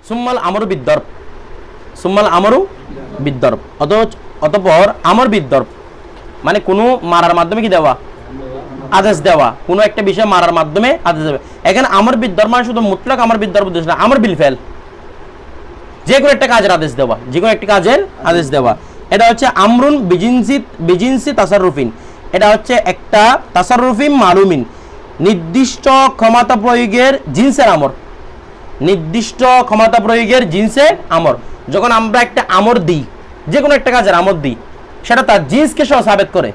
সুম্মাল আমরু বিদ্দর্ব, সুম্মাল আমরু বিদ্দর্ব, অতঃপর আমর বিদ্দর্ব মানে কোনো মারার মাধ্যমে কি দেওয়া, আদেশ দেওয়া, কোনো একটা বিষয় মারার মাধ্যমে আদেশ দেবে। এখানে আমর বিদ্দর্ব মানে শুধু মুতলাক আমর বিদ্দর্ব উদ্দেশ্য না, আমর বিল ফেল, যে কোনো একটা কাজের আদেশ দেওয়া, যে কোনো একটা কাজের আদেশ দেওয়া। এটা হচ্ছে আমরুন বিজিনসি তাসাররুফিন, এটা হচ্ছে একটা তাসাররুফিন মালুমিন, নির্দিষ্ট ক্ষমতা প্রয়োগের জিনসের আমর, নির্দিষ্ট ক্ষমতা প্রয়োগের জিনসের আমর। যখন আমরা একটা আমর দিই, যে কোনো একটা কাজের আমর দিই, সেটা তার জিনসকে সহ সাবেত করে।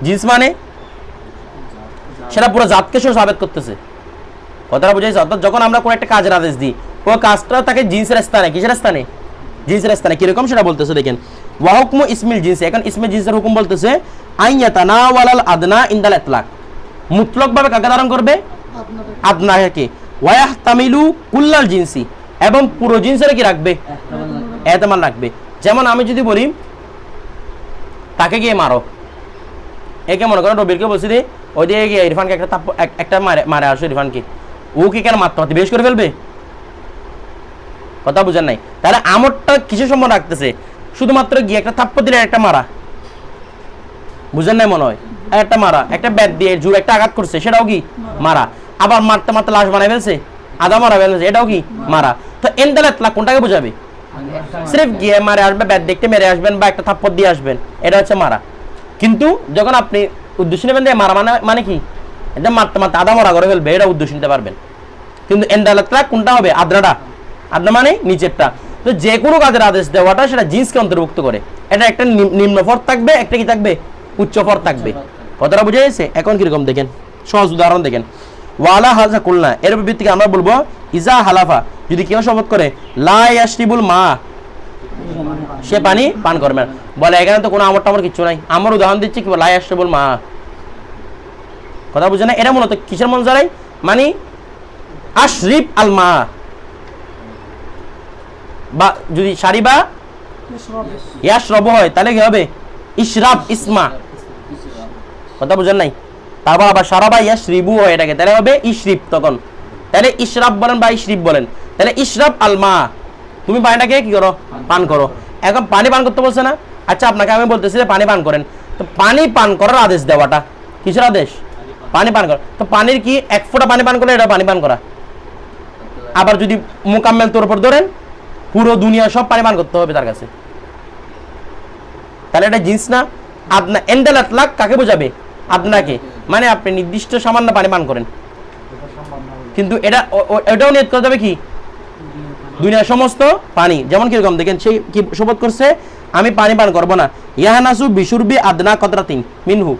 জিনস মানে সেটা পুরো জাতকে সহ সাবেত করতেছে, কথাটা বুঝাইছে? অর্থাৎ যখন আমরা কোনো একটা কাজের আদেশ দিই, ও কাজটা তাকে জিনসের স্থানে, কিসের স্থানে, জিনসের স্থানে, কিরকম সেটা বলতেছে দেখেন। ওয়া হুকমু ইসমিল জিনস, এখন ইসমে জিনসের হুকুম বলতেছে আন ইয়াতানাওয়ালাল আদনা ইনদাল ইতলাক, মুতলকভাবে কাকে ধারণ করবে, আদনাকে, ওয়া ইয়াহতামিলু কুল্লাল জিনসি, এবং পুরো জিনসের কি রাখবে, এহতেমাল রাখবে। যেমন আমি যদি বলি তাকে গিয়ে মারো, একে মনে করো রবিরকে বলছি রে ওই দিয়ে গিয়ে ইরফানকে একটা মারে আসো, ইরফানকে, ও কি কেন মারতে মারতে বেশ করে ফেলবে, কথা বুঝেন নাই? তাহলে আমরটা কিসের সম্মান রাখতেছে, শুধুমাত্র গিয়ে একটা থাপ্পড় দিলে একটা মারা, বুঝেন নাই মনে হয়? একটা মারা, একটা ব্যাট দিয়ে জোর একটা আঘাত করছে, সেটাও কি মারা। আবার মারতে মারতে লাশ বানাই ফেলছে, আদা মারা ফেলছে, এটাও কি মারা। তো এনদাল ইতলাক কোনটাকে বোঝাবে? সির্ফ গিয়ে মারে আসবে, ব্যাট দেখতে মেরে আসবেন বা একটা থাপ্পড় দিয়ে আসবেন, এটা হচ্ছে মারা। কিন্তু যখন আপনি উদ্দেশ্য নেবেন যে মারা মানে কি, এটা মারতে মারতে আদা মারা করে ফেলবে, এটা উদ্দেশ্য নিতে পারবেন। কিন্তু এনদাল ইতলাক কোনটা হবে? আদ্রাটা, আদনা মানে নিচেরটা। তো যে কোনো কাজের আদেশ দেওয়াটা সেটা জিন্সকে অন্তর্ভুক্ত করে। এটা একটা নিম্ন ফর থাকবে, একটা কি থাকবে, উচ্চ ফর থাকবে। কথাটা বুঝে গেছে? এখন কিরকম দেখেন, সহজ উদাহরণ দেখেন। ওয়ালা হাজা কুলনা, এর ভিত্তিতে আমরা বলবো ইজা হালাফা, যদি কেউ শপথ করে লা ইয়াশরিবুল মা, সে পানি পান করবে না। বলে এখানে তো কোনো আমর টামর কিচ্ছু নাই, আমার উদাহরণ দিচ্ছি কি লা ইয়াশরিবুল মা, কথা বুঝে না? এটা মূলত কিসের মন জানাই, মানে আশরিব আল মা, বা যদি সারিবা ইয়াশরব হয় তাহলে কি হবে, ইশরাব ইসমা, কথা বুঝেন নাই? তারপর আবার সারাবা ইয়াশরিবু হয় এটাকে, তাহলে হবে ইশরিব। তখন তাহলে ইশরাব বলেন বা ইশরিব বলেন, তাহলে ইশরাব আল মা, তুমি পানিটাকে কি করো, পান করো। এখন পানি পান করতে বলছে না, আচ্ছা আপনাকে আমি বলতেছি যে পানি পান করেন, তো পানি পান করার আদেশ দেওয়াটা কিসের আদেশ, পানি পান করা। তো পানির কি এক ফোঁটা পানি পান করলে এটা পানি পান করা। আবার যদি মোকাম্মেল তোর উপর ধরেন, পুরো দুনিয়া সব পানি পান করতে হবে তার কাছে, তাহলে এটা জিন্স না আদনা। এনদাল ইতলাক কাকে বোঝাবে, আপনাকে, মানে আপনি নির্দিষ্ট সামান্য পানি পান করেন, কিন্তু এটাও নিয়ত করা যাবে কি, দুনিয়ার সমস্ত পানি। যেমন কিরকম দেখেন, সেই কি শপথ করছে আমি পানি পান করবো না। ইয়াহানাসু বিশুরবি আদনা কতরাতিন মিনহু,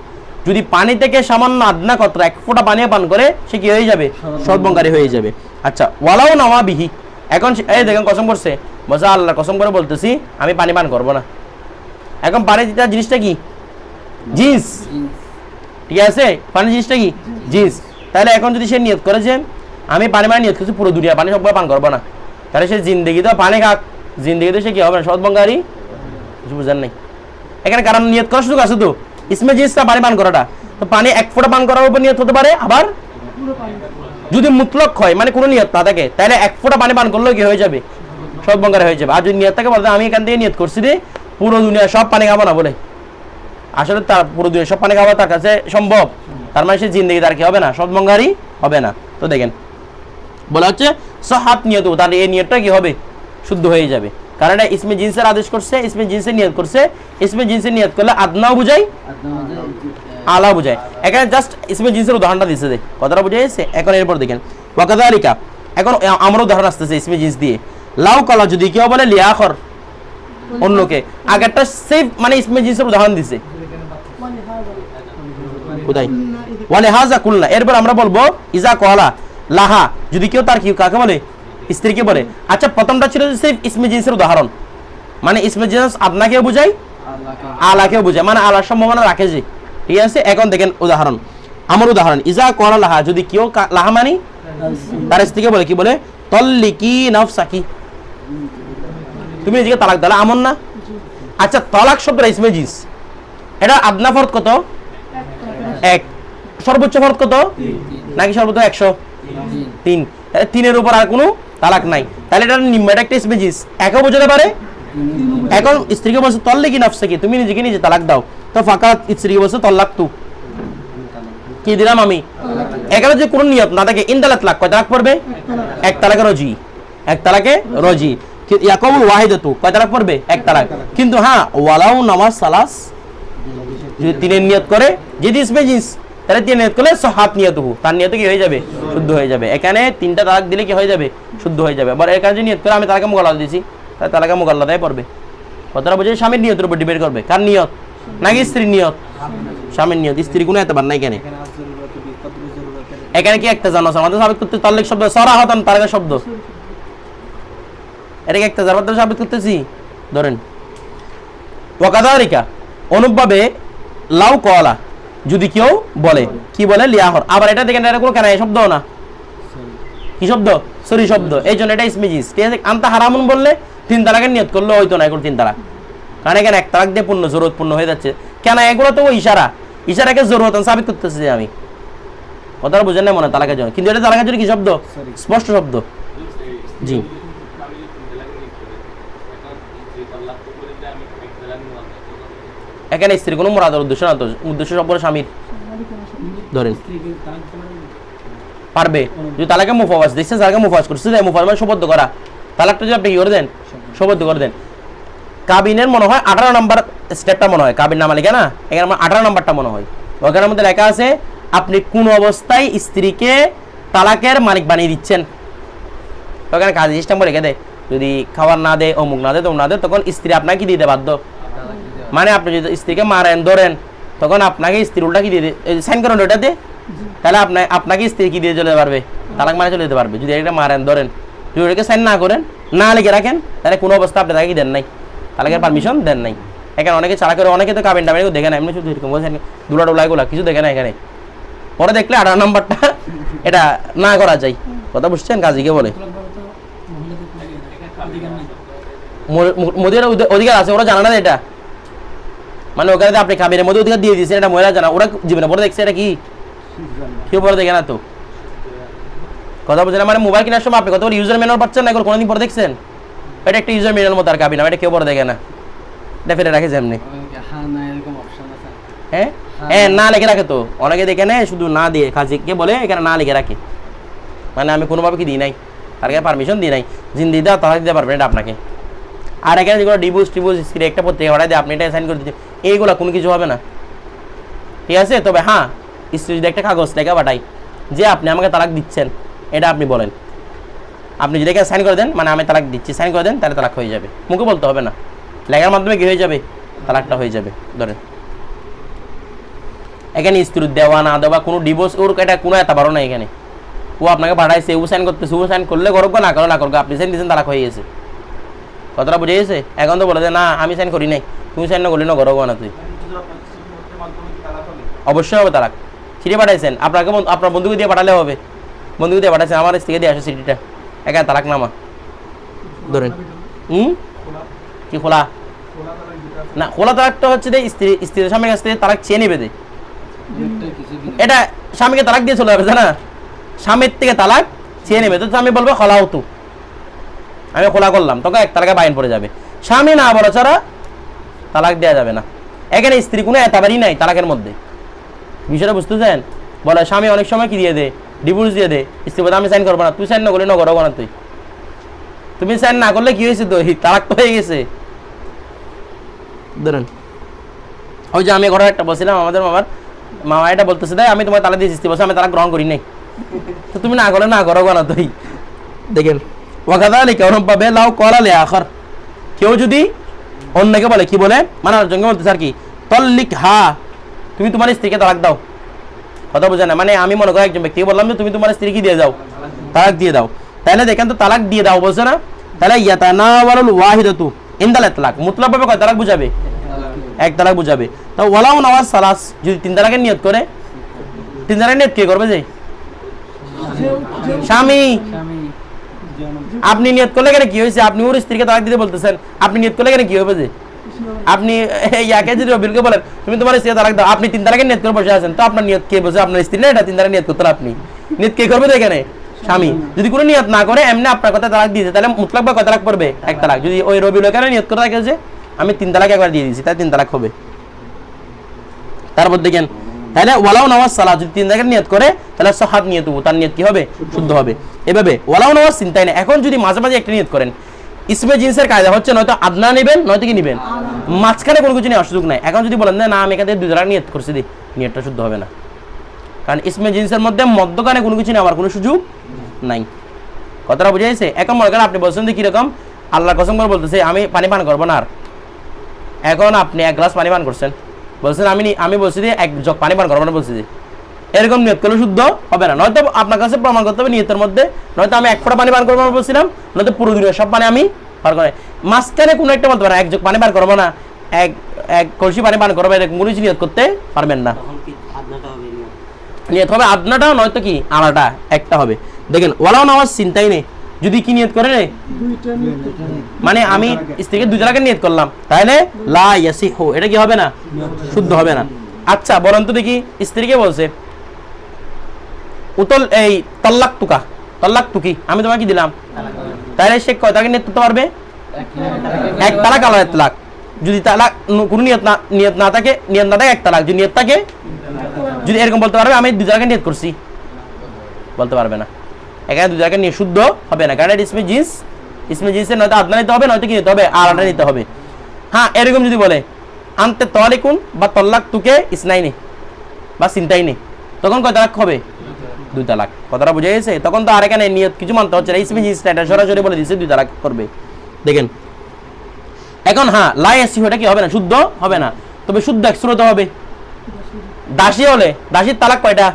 যদি পানি থেকে সামান্য আদনা কতরা, এক ফোঁটা পানিও পান করে, সে কি হয়ে যাবে, সর্বঙ্কারী হয়ে যাবে। আচ্ছা, ওয়ালাও নাওয়া বিহি, এখন এই দেখেন কসম করছে, মজা আল্লাহ কসম করে বলতেছি আমি পানি পান করবো না। এখন পানি দিতে জিনিসটা কি, জিন্স, ঠিক আছে? পানি জিনিসটা কি, জিন্স। তাহলে এখন যদি সে নিয়ত করে যে আমি পানি মানে নিয়ত করছি পুরো দুনিয়া পানি সবগুলো পান করবো না, তাহলে সে জিন্দগিতে পানি খাক, জিন্দগিতে সে কি হবে না, সৎবঙ্গারি, কিছু বুঝেন নাই? এখানে কারণ নিয়ত করা সুযোগ আছে তো, ইসমে জিনিসটা পানি পান করাটা, তো পানি এক ফোঁটা পান করার উপর নিয়ত হতে পারে। আবার যদি মুতলক হয়, মানে কোনো নিয়ত না থাকে, তাহলে এক ফোঁটা পানি পান করলেও কি হয়ে যাবে, সৎবঙ্গারি হয়ে যাবে। আর যদি নিয়ত থাকে বলতে আমি এখান থেকে নিয়ত করছি রে পুরো দুনিয়া সব পানি খাবো না, বলে আসলে তার পুরো দুনিয়া সব পানি খাওয়া তার কাছে সম্ভব, তার মানে সে জিন্দগি তার কি হবে না, সৎবঙ্গারি হবে না। তো দেখেন বলা হচ্ছে সহাত নিয়ত, তাহলে এই নিয়তটা কি হবে, শুদ্ধ হয়ে যাবে, কারণ এটা ইসমে জিন্সের আদেশ করছে, ইসমে জিন্সের নিয়ত করছে। ইসমে জিন্সের নিয়ত করলে আদনাও বুঝাই, আলা বুঝায়। এখানে জাস্ট ইসমে জিন্সের উদাহরণটা দিচ্ছে, যে কথাটা বুঝে গেছে। এখন এরপর দেখেন ওয়াকাযালিকা, এখন আমার উদাহরণ আসতেছে ইসমে জিন্স দিয়ে। লাউ কলা, যদি কেউ বলে লিয়াখর, অন্যকে, আগেরটা সেফ মানে ইসমে জিন্সের উদাহরণ দিছে, কোথায় ওয়ালে হাজা কুলনা। এরপর আমরা বলবো ইজা কলা লাহা, যদি কেউ তার কি কাকে বলে, স্ত্রীকে বলে। আচ্ছা, প্রথমটা ছিল সেফ ইসমে জিন্সের উদাহরণ, মানে ইসমে জিন্স আপনাকেও বুঝাই, আলাকেও বুঝায়, মানে আলার সম্ভাবনা রাখে যে, ঠিক আছে? এখন দেখেন উদাহরণ, আমার উদাহরণ ইজা কলা লাহা, যদি কেউ লাহা মানে তার স্ত্রীকে বলে, কি বলে, তল্লিকি নাফসাকি, তুমি নিজেকে তালাক দিলা, আমন না? আচ্ছা, তালাক শব্দটা ইসমে জিন্স, এটা আদনা ফরদ কত, এক, সর্বোচ্চ ফরদ কত, নাকি সর্বোচ্চ 103? 3-এর উপর আর কোনো তালাক নাই, তাহলে এটা নিম্মাটা একটা স্পেজিস একও বোঝাতে পারে। এখন স্ত্রীকে বলছে তল্লে কি নাফসে কি, তুমি নিজেকে নিজে তালাক দাও, তো ফাঁকা স্ত্রীকে বলছে তল্লাক তু, কি দিলাম আমি। এখানে যে কোনো নিয়ত না থাকে ইনদালাত লাক কয় তালাক পড়বে, এক তালাকে রজি, এক তালাকে রজি। ইয়াকুল ওয়াহিদাতু কয় তালাক পড়বে, এক তালাক। কিন্তু হ্যাঁ ওয়ালাউ নামাজ সালাস যদি তিনের নিয়ত করে, যদি স্পেজিস তাহলে তিন নিয়ত করলে সহাত নিয়তহু, তার নিয়ত কি হয়ে যাবে, শুদ্ধ হয়ে যাবে। এখানে তিনটা তালাক দিলে কি হয়ে যাবে, শুদ্ধ হয়ে যাবে। আবার এখানে যে নিয়ত করে আমি তালাকে মুগাল্লা দিয়েছি, তাহলে তালাকে মুগাল্লাদায় পড়বে। কথাটা বুঝে স্বামীর নিয়তের উপর ডিপেন্ড করবে, কার নিয়ত নাকি স্ত্রীর নিয়ত, স্বামীর নিয়ত। স্ত্রী কোনো এতবার নাই এখানে। এখানে কি একটা জানো আমাদের সাবিত করতে তাল্লিক শব্দ সরাহতান তালাকের শব্দ, এটাকে একটা জার মাধ্যমে সাবিত করতেছি। ধরেন ওয়াকাদারিকা অনুপভাবে লাউ কলা যদি কেউ বলে, কি বলে লিয়াহর, আবার এটা দেখেন এটা কোনো কেন শব্দ না, কি শব্দ, সরি শব্দ, এই জন্য এটা ইসমিজিস। ঠিক আছে, আনতা হারামুন বললে তিন তালাকের নিয়ত করলে হয়তো না, এখন তিন তালাক, কারণ এখানে এক তালাক দিয়ে পূর্ণ জরুরত পূর্ণ হয়ে যাচ্ছে। কেন এগুলো তো ইশারা, ইশারাকে জরুরত সাবিত করতেছি যে আমি, কথাটা বুঝেন না মনে হয় তালাকের জন্য, কিন্তু এটা তালাকের জন্য কি শব্দ, স্পষ্ট শব্দ। জি এখানে স্ত্রী কোনো মুরাদের উদ্দেশ্য না, তো উদ্দেশ্য সব স্বামীর। ধরেন পারবে যদি তালাকে মুফাওয়াজ দেখছেন, তালাকে মুফাওয়াজ করছে, মুফাওয়াজ মানে শপথ করা, তালাকটা যদি আপনি কি করে দেন, শপথ করে দেন। কাবিনের মনে হয় 18 নম্বর স্টেপটা মনে হয় কাবিন নামা লেখা না, এখানে আমার 18 নম্বরটা মনে হয়, ওখানের মধ্যে লেখা আছে আপনি কোন অবস্থায় স্ত্রীকে তালাকের মালিক বানিয়ে দিচ্ছেন। ওখানে কাজ সিস্টেম রেখে দেয়, যদি খাবার না দেয়, অমুক না দেয়, তমুক না দেয়, তখন স্ত্রী আপনাকে কি দিতে বাধ্য, মানে আপনি যদি স্ত্রীকে মারেন ধরেন, তখন আপনাকে স্ত্রী উল্টা কি দিয়ে সাইন করেন ওটাতে, তাহলে আপনাকে স্ত্রী কি দিয়ে চলে যেতে পারবে, তালাক মানে চলে যেতে পারবে। যদি এটা মারেন ধরেন, যদি ওটাকে সাইন না করেন, না লিখে রাখেন, তাহলে কোনো অবস্থা আপনি তাকে দেন নাই, তালাকের পারমিশন দেন নাই। এখানে অনেকে চালা করে, অনেকে তো কাবিন টাবিন দেখে না, এমনি শুধু এরকম বলছেন দুলা ডোলা এগুলা কিছু দেখে না এখানে, পরে দেখলে 18 নম্বরটা এটা না করা যায়। কথা বুঝছেন, কাজীকে বলে মোদের অধিকার আছে, ওরা জানা না এটা, মানে ওখানে আপনি কাবিনের মধ্যে অধিকার দিয়ে দিয়েছেন, এটা মহিলা জানা, ওরা জীবনে পরে দেখছে এটা কি, কেউ পরে দেখে না তো। কথা বলছেন মানে মোবাইল কেনার সময় আপনি কত ইউজার ম্যানুয়াল পাচ্ছেন না, এগুলো কোনোদিন পরে দেখছেন, এটা একটা ইউজার ম্যানুয়াল মতো আর কাবিন, এটা কেউ পরে দেখে না, এটা ফেলে রাখে যেমনি। হ্যাঁ হ্যাঁ না লিখে রাখে তো অনেকে দেখে নেয়, শুধু না দিয়ে কাজীকে বলে এখানে না লিখে রাখে, মানে আমি কোনোভাবে কি দিই নাই, তার কাছে পারমিশন দিই নাই, জিন্দি দেওয়া তারা দিতে পারবেন এটা আপনাকে। আর এখানে যেগুলো ডিভোর্স স্ত্রী একটা পত্রিকা পাঠায় দিয়ে আপনি এটা সাইন করে দিচ্ছেন, এইগুলো কোনো কিছু হবে না, ঠিক আছে। তবে হ্যাঁ স্ত্রী যদি একটা কাগজ লেখা পাঠাই যে আপনি আমাকে তালাক দিচ্ছেন, এটা আপনি বলেন, আপনি যদি এখানে সাইন করে দেন, মানে আমি তালাক দিচ্ছি সাইন করে দেন, তাহলে তালাক হয়ে যাবে, মুখে বলতে হবে না, লেখার মাধ্যমে কি হয়ে যাবে, তালাকটা হয়ে যাবে। ধরেন এখানে স্ত্রীর দেওয়া না দেওয়া কোনো ডিভোর্স ওর এটা কোনো এত বারো না, এখানে ও আপনাকে পাঠাইছে, ও সাইন করতেছে, ও সাইন করলে করবো না করো না করবো, আপনি সাইন দিয়েছেন তালাক হয়ে গেছে, কথাটা বুঝে গেছে। এখন তো বলে যে না আমি সাইন করি নাই, তুমি সাইন না করলি না করবো না, তুই অবশ্যই হবে তালাক। চিঠি পাঠাইছেন আপনাকে, আপনার বন্ধুকে দিয়ে পাঠালে হবে, বন্ধুকে দিয়ে পাঠাইছেন আমার স্ত্রীকে দিয়ে আসে চিঠিটা, একা তালাক নামা। ধরেন কি খোলা না, খোলা তালাকটা হচ্ছে যে স্ত্রীর স্বামীর কাছ থেকে তালাক চেয়ে নেবে, এটা স্বামীকে তালাক দিয়ে চলে যাবে, জানা স্বামীর থেকে তালাক চেয়ে নেবে, তো স্বামী বলবে খোলা হতো, আমি খোলা করলাম, তখন এক তালাকে বাইন পড়ে যাবে, স্বামী না বলা ছাড়া তালাক দেওয়া যাবে না। এখানে স্ত্রী কোনো এতবারই নাই তালাকের মধ্যে, বিষয়টা বুঝতেছেন। বলে স্বামী অনেক সময় কি দিয়ে দে, ডিভোর্স দিয়ে দে, স্ত্রী বলে আমি সাইন করবো না, তুই সাইন না করলি না করবো না, তুমি সাইন না করলে কি হয়েছে, তো তালাক তো হয়ে গেছে। ধরেন ওই যে আমি ঘরে একটা বলছিলাম, আমাদের মামা এটা বলতেছে তাই আমি তোমার তালাক দিয়েছি, স্ত্রী বলছে আমি তালাক গ্রহণ করি নাই, তো তুমি না করলে না করবো না, তুই দেখেন ওয়াকাযালিকা অনুভাবে লাউ ক্বালা লিআখার, কেউ যদি অন্যকে বলে, কি বলে মানে আরেকজনকে বলতেছে আর কি, তল্লিক হা, তুমি তোমার স্ত্রীকে তালাক দাও, কথা বোঝে না, মানে আমি মনে করি একজন ব্যক্তিকে বললাম যে তুমি তোমার স্ত্রীকে দিয়ে যাও, তালাক দিয়ে দাও, তাহলে দেখেন তো তালাক দিয়ে দাও বলছে না, তাহলে ইয়াতানাওয়ালুল ওয়াহিদাতু ইনদাল ইতলাক, মুতলাকভাবে কয় তালাক বুঝাবে, এক তালাক বুঝাবে। তো ওয়ালাউ নাওয়াজ সালাস, যদি তিন তালাকের নিয়ত করে, তিন তালাকের নিয়ত কে করবে, যে স্বামী। আপনি নিয়ত করলে কেন কি হয়েছে, আপনি ওর স্ত্রীকে তালাক দিতে বলতেছেন, আপনি নিয়ত করলে কেন কি হবে, যে আপনি ইয়াকে যদি রবিলকে বলেন তুমি তোমার স্ত্রীকে তালাক দাও, আপনি তিন তালাকের নিয়ত করে বসে আছেন, তো আপনার নিয়ত কে বসে, আপনার স্ত্রী না, এটা তিন তালাক নিয়ত করতেন, আপনি নিয়ত কে করবে, এখানে স্বামী যদি কোনো নিয়ত না করে এমনি আপনার কথা তালাক দিয়েছে, তাহলে মুতলাক বা কয় তালাক পড়বে? এক তালাক। যদি ওই রবিউল আউয়ালে নিয়ত করে থাকে যে আমি 3 তালাক একবার দিয়ে দিয়েছি, তাই 3 তালাক হবে। তারপর দেখেন, তাহলে ওয়ালাউ নাওয়াজ সালাত, যদি 3 তালাকের নিয়ত করে তাহলে সাহাত নিয়ত, তার নিয়ত কি হবে? শুদ্ধ হবে। এভাবে ওয়ালাউ নাওয়াজ চিন্তাই না। এখন যদি মাঝে মাঝে একটা নিয়ত করেন, ইসমে জিন্সের কায়দা হচ্ছে নয়তো আদনা নেবেন নয়তো কি নেবেন, মাঝখানে কোনো কিছু নেওয়ার সুযোগ নাই। এখন যদি বলেন না আমি এখান থেকে 2 তালাক নিয়ত করছি, দি নিয়তটা শুদ্ধ হবে না, কারণ ইসমে জিন্সের মধ্যে মধ্যখানে কোনো কিছু নেওয়ার কোনো সুযোগ নাই। কথাটা বুঝে গেছে? এখন মনে করেন আপনি বলছেন যে কিরকম, আল্লাহর কসম করে বলতেছে আমি পানি পান করবো না। আর এখন আপনি 1 গ্লাস পানি পান করছেন, বলছেন আমি বলছি যে 1 জগ পানি পান করবো না, বলছি যে এরকম নিয়ত করলে শুদ্ধ হবে না। নয়তো আপনার কাছে প্রমাণ করতে হবে নিয়তের মধ্যে, নয়তো আমি 1 ফোঁটা পানি পান করবো না বলছিলাম, নয়তো পুরো দিনের সব পানি আমি পান করে মাঝখানে কোনো একটা বলতে পারেন 1 জগ পানি পান করবো না, এক কলসি পানি পান করবো, এরকম কোনো কিছু নিয়ত করতে পারবেন না। নিয়ত হবে আদনাটাও নয়তো কি আনাটা, একটা হবে। দেখেন ওয়ালাউ নাওয়াজ চিন্তাই নেই, যদি কি নিয়ত করে রে, মানে আমি স্ত্রীকে 2 তালাকের নিয়ত করলাম, তাহলে লা ইয়াসিহু, এটা কি হবে না? শুদ্ধ হবে না। আচ্ছা বলেন তো দেখি, স্ত্রীকে বলছে উতল এই তাল্লাক তুকি, আমি তোমাকে কি দিলাম, তাহলে সে কয় তালাকের নিয়ত করতে পারবে? 1 তালাক আলাদা তালাক। যদি তালাক কোনো নিয়ত না থাকে 1 তালাক, যদি নিয়ত থাকে, যদি এরকম বলতে পারবে আমি 2 তালাকের নিয়ত করছি, বলতে পারবে না। এখানে 2 তালাকের নিয়ত শুদ্ধ হবে না, কারণ ইসমে জিন্সের নয়তো আদনা নিতে হবে নয়তো কি নিতে হবে, আলাদা নিতে হবে। হ্যাঁ এরকম যদি বলে আনতে তালিকুন বা তাল্লাক তুকে ইসনাইনি বা সিনতাইনি, তখন কয় তালাক হবে? 2 তালাক। কথাটা বুঝে গেছে? তখন তো আর এখানে নিয়ত কিছু মানতে হচ্ছে না, ইসমে জিন্সটা এটা সরাসরি বলে দিচ্ছে 2 তালাক করবে। দেখেন এখন হ্যাঁ লা ইয়াসিহু, এটা কি হবে না? শুদ্ধ হবে না, তবে শুদ্ধ এক সুরতে হবে। দাসী হলে, দাসীর তালাক কয়টা?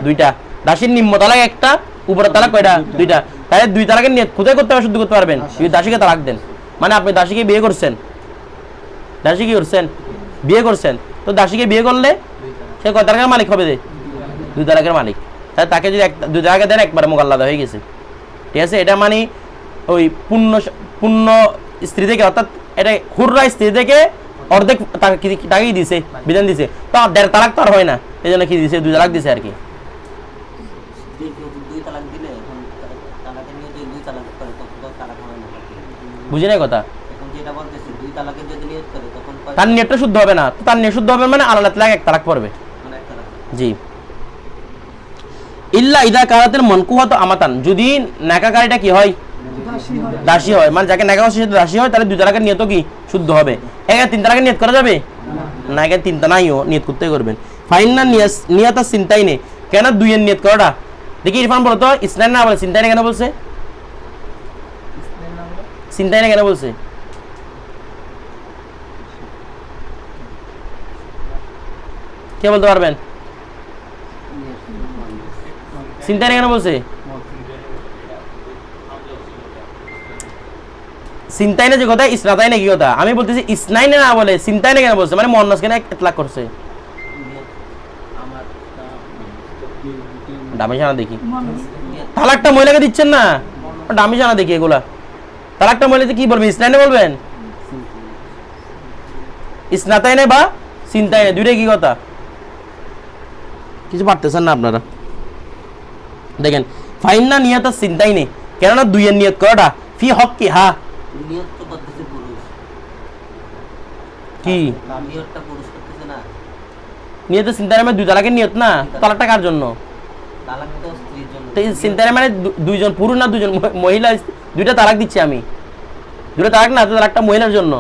2টা। দাসীর নিম্ন তালাক 1টা, উপরের তালাক কয়টা? 2টা। তাহলে 2 তালাকের নিয়ত কোথায় করতে হবে? শুদ্ধ করতে পারবেন যদি দাসীকে তালাক দেন। মানে আপনি দাসীকে বিয়ে করছেন, দাসী কি করছেন? বিয়ে করছেন, তো দাসীকে বিয়ে করলে সে কয় তালাকের মালিক হবে? 2 তালাকের মালিক। তাহলে তাকে যদি 2 তালাকে দেন একবারে মোকাল্লাদা হয়ে গেছে, ঠিক আছে? এটা মানে ওই পূর্ণ স্ত্রী থেকে, অর্থাৎ এটা হুররা স্ত্রী থেকে অর্ধেক তাকেই দিছে, বিধান দিছে, তো 1.5 তালাক তো আর হয় না, এই জন্য কি দিছে? 2 তালাক দিছে আর কি। বুঝি নাই কথা? তার নিয়তটা শুদ্ধ হবে না, তার নিয়ত শুদ্ধ হবে মানে আলাদা তালাক 1 তালাক পড়বে। জি ইল্লা ইদা কারাতের মনকুহাত আমাতান, যদি নাকাকারীটা কি হয়? দাসী হয়, মানে যাকে নাকা হচ্ছে দাসী হয়, তাহলে 2 তালাকের নিয়ত কি শুদ্ধ হবে। এখানে 3 তালাকের নিয়ত করা যাবে না? এখানে 3টা নাইও, নিয়ত করতে করবেন। ফাইন্না নিয়াতা চিন্তাই নেই, কেন 2 এর নিয়ত করাটা? দেখি ইরফান বলো তো, ইসলাম না বলে চিন্তাই না কেন বলছে? চিন্তাই না কেন বলছে? কে বলতে পারবেন? চিন্তাই না কেন বলছে? চিন্তাই না যে কথা, ইসনাতাই না কি কথা? আমি বলতেছি ইসনাই না বলে চিন্তাই না কেন বলছে, মানে মুয়ান্নাস কেন ইতলাক করছে? দামিশানা দেখি, তালাকটা মহিলাকে দিচ্ছেন না, দামিশানা দেখি এগুলা। তালাকটা মহিলাকে কি বলবেন? ইসনাই না বলবেন? ইসনাতাই না বা চিন্তাই না, দুইটাই কি কথা? কিছু পারতেছেন না আপনারা। দেখেন ফাইন্না নিয়াতা চিন্তাই নেই, কেননা 2 এর নিয়ত করাটা ফি হক কি হা নিয়ত তো করতেছে পুরুষ, কি নিয়তটা পুরুষ করতেছে না? নিয়ত চিন্তায় মানে 2 তালাকের নিয়ত না, তালাকটা কার জন্য? তালাক তো স্ত্রীর জন্য। তো চিন্তায় মানে 2 জন পুরুষ না 2 জন মহিলা, 2টা তালাক দিচ্ছি আমি, 2টা তালাক না, তো তালাকটা মহিলার জন্য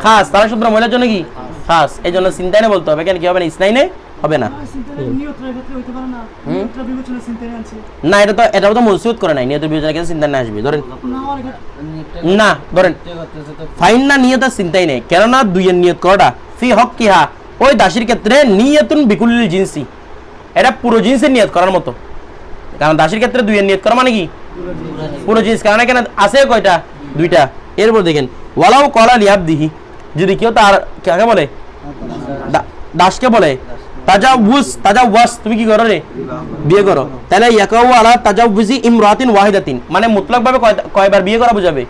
খাস, তালাক শুদ্ধ মহিলার জন্য কি খাস, এই জন্য চিন্তায় না বলতে হবে। কেন কি হবে না? ইসনাইনে হবে না। না এটাও তো মনসুদ করে নাই, নিয়তের বিবেচনা কিন্তু চিন্তা না আসবে। ধরেন না, ধরেন ফাইন্না নিয়তা চিন্তাই নেই, কেননা 2 এর নিয়ত করাটা ফি হক কি হা, ওই দাসীর ক্ষেত্রে নিয়তুন বিকুল্লিল জিনসি, এটা পুরো জিন্সের নিয়ত করার মতো। কারণ দাসীর ক্ষেত্রে 2 এর নিয়ত করা মানে কি পুরো জিন্স, কারণ এখানে আছে কয়টা? 2টা। এরপর দেখেন ওয়ালাউ কলা লিয়াবদিহি, যদি কেউ তার কাকে বলে? দাসকে বলে তাজাউওয়াজ, তুমি কি করো রে? বিয়ে করো, তাহলে ইয়াকাউ আলা তাজাউজি ইমরাতিন ওয়াহিদাতিন, মানে মুতলাক ভাবে কয়বার বিয়ে করা বোঝাবে?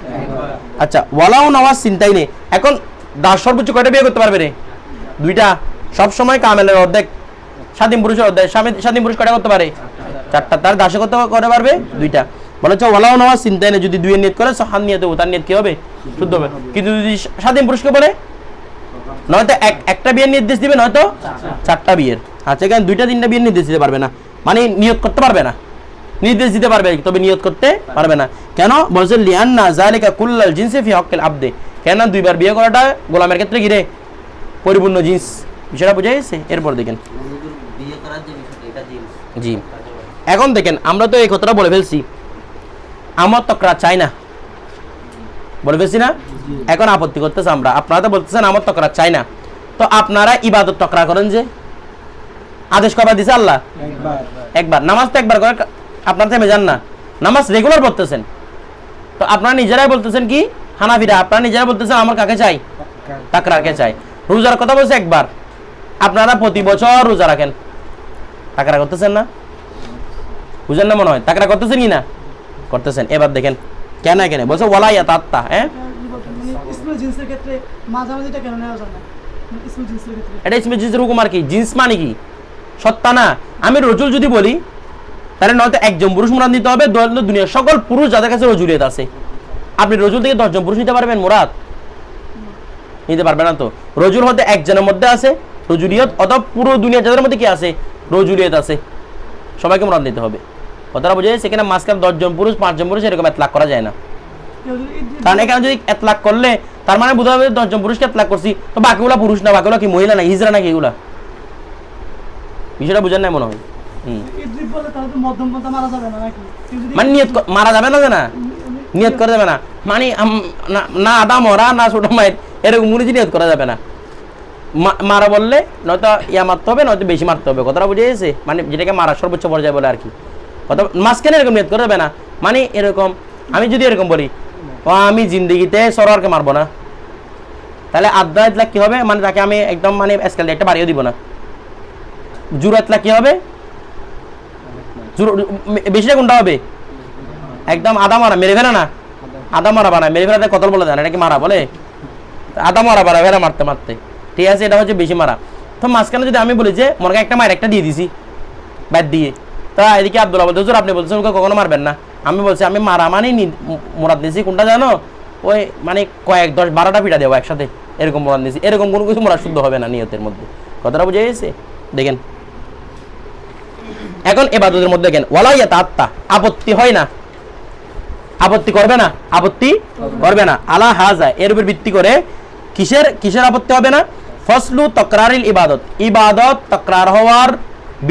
আচ্ছা ওয়ালাউ নাওয়াজ চিন্তাই নেই, এখন দাস সর্বোচ্চ কয়টা বিয়ে করতে পারবে রে? 2টা। সব সময় কামেলের অর্ধেক, স্বাধীন পুরুষের অর্ধেক। স্বাধীন পুরুষ কয়টা করতে পারে? 4টা, তার দাসে কত করে পারবে 2টা। বলা হচ্ছে ওয়ালাও নেওয়া চিন্তায় নেই, যদি 2 এর নিয়ত করে সহান নিয়তে তার নিয়ত কি হবে, শুদ্ধ হবে। কিন্তু যদি স্বাধীন পুরুষকে বলে, নয়তো একটা বিয়ের নির্দেশ দিবে, নয়তো 4টা বিয়ের। আচ্ছা, এখানে 2টা 3টা বিয়ের নির্দেশ দিতে পারবে না, মানে নিয়ত করতে পারবে না, নির্দেশ দিতে পারবে তবে নিয়ত করতে পারবে না। কেন বলছে লিআন্না যালিকা কুল্লাল জিনসি ফি হক্কিল আবদে, কেন 2বার বিয়ে করাটা গোলামের ক্ষেত্রে কি রে পরিপূর্ণ জিন্স, বিষয়টা বুঝে গেছে। এরপর দেখেন বিয়ে করার যে বিষয়টা এটা জিন্স। জি, এখন দেখেন আমরা তো এই কথাটা বলে ফেলছি, আমার তকরা চাই না, বলে ফেলছি না? এখন আপত্তি করতেছে আমরা, আপনারা তো বলতেছেন আমার তকরা চাই না, তো আপনারা ইবাদত তকরা করেন যে, আদেশ কবার দিছে আল্লাহ? একবার। নামাজ তো একবার করে আপনারা থেমে যান না, নামাজ রেগুলার পড়তেছেন। তো আপনারা নিজেরাই বলতেছেন কি হানাফিরা, আপনারা নিজেরাই বলতেছেন আমার কাকে চাই, তাকরারকে চাই। রোজার কথা বলছে একবার, আপনারা প্রতি বছর রোজা রাখেন, তাকরা করতেছেন না? বুঝেন না মনে হয়, তাকরা করতেছেন কি না? করতেছেন। এবার দেখেন কেন কেন বলছে ওয়ালাইয়া তাত্তা, হ্যাঁ ইসমুল জিন্সের ক্ষেত্রে মাঝামাঝিটা কেন নেওয়া যায় না? ইসমুল জিন্সের ক্ষেত্রে এটা ইসমুল জিন্সের হুকুম আর কি, জিন্স মানে কি সত্তা না। আমি রজুল যদি বলি তাহলে নয়তো একজন পুরুষ মুরাদ নিতে হবে, দুনিয়ার সকল পুরুষ যাদের কাছে রজুলিয়ত আছে। আপনি রজুল থেকে 10 জন পুরুষ নিতে পারবেন মুরাদ? নিতে পারবেন না। তো রজুল হতে একজনের মধ্যে আছে রজুলিয়ত, অথবা পুরো দুনিয়া যাদের মধ্যে কি আছে রজুলিয়ত আছে, সবাইকে মুরাদ নিতে হবে। কথাটা বুঝে সেখানে মাঝখানে 10 জন পুরুষ 5 জন পুরুষ এরকম এতলাক করা যায় না। কারণ এখানে যদি এতলাক করলে তার মানে বোঝা যাবে 10 জন পুরুষকে এতলাক করছি, তো বাকিগুলা পুরুষ না, বাকিগুলা কি মহিলা না, হিজরা নাকি এগুলা? বিষয়টা বুঝেন না মনে হয়। মানে নিয়ত মারা যাবে না, না নিয়ত করা যাবে না, মানে না আদা মরা না ছোট মায়ের এরকম মুড়ি নিয়ত করা যাবে না। মারা বললে নয়তো ইয়া মারতে হবে, নয়তো বেশি মারতে হবে। কথাটা বুঝে গেছে? মানে যেটাকে মারা সর্বোচ্চ পর্যায়ে বলে আর কি। কথা মাঝখানে এরকম নিয়ত করা যাবে না, মানে এরকম আমি যদি এরকম বলি ও আমি জিন্দিগিতে সরোয়ারকে মারবো না, তাহলে আধা ইতলাক কি হবে, মানে তাকে আমি একদম মানে স্কেল একটা বাড়িয়ে দিব না। জুর ইতলাক কি হবে, বেশিটা কোনটা হবে, একদম আদা মারা, মেরে ফেলে না, আদা মারা বানায়, মেরে ফেলাতে কতল বলে দেয় না, এটা কি মারা বলে? আদা মারা বাড়া ফেরা মারতে মারতে, ঠিক আছে, এটা হচ্ছে বেশি মারা। তো মাঝখানে যদি আমি বলি যে মনে একটা মায়ের একটা দিয়ে দিছি ব্যাট দিয়ে, তা এদিকে আব্দুল্লাহ বলতে হুজুর আপনি বলছেন ওকে কখনো মারবেন না, আমি বলছি আমি মারা মানেই মোরাদ নিয়েছি কোনটা জানো, ওই মানে কয়েক 10-12টা পিঠা দেবো একসাথে, এরকম মোরাদ নিয়েছি। এরকম কোনো কিছু মোরাদ শুদ্ধ হবে না নিয়তের মধ্যে। কথাটা বুঝে গেছে? দেখেন এখন ইবাদতের মধ্যে দেখেন ওয়ালাইয়া তাত্তা, আপত্তি হয় না, আপত্তি করবে না, আপত্তি করবে না। আলা হাজা, এর উপর ভিত্তি করে কিসের আপত্তি হবে না? ফসলু তকরারিল ইবাদত, ইবাদত তকরার হওয়ার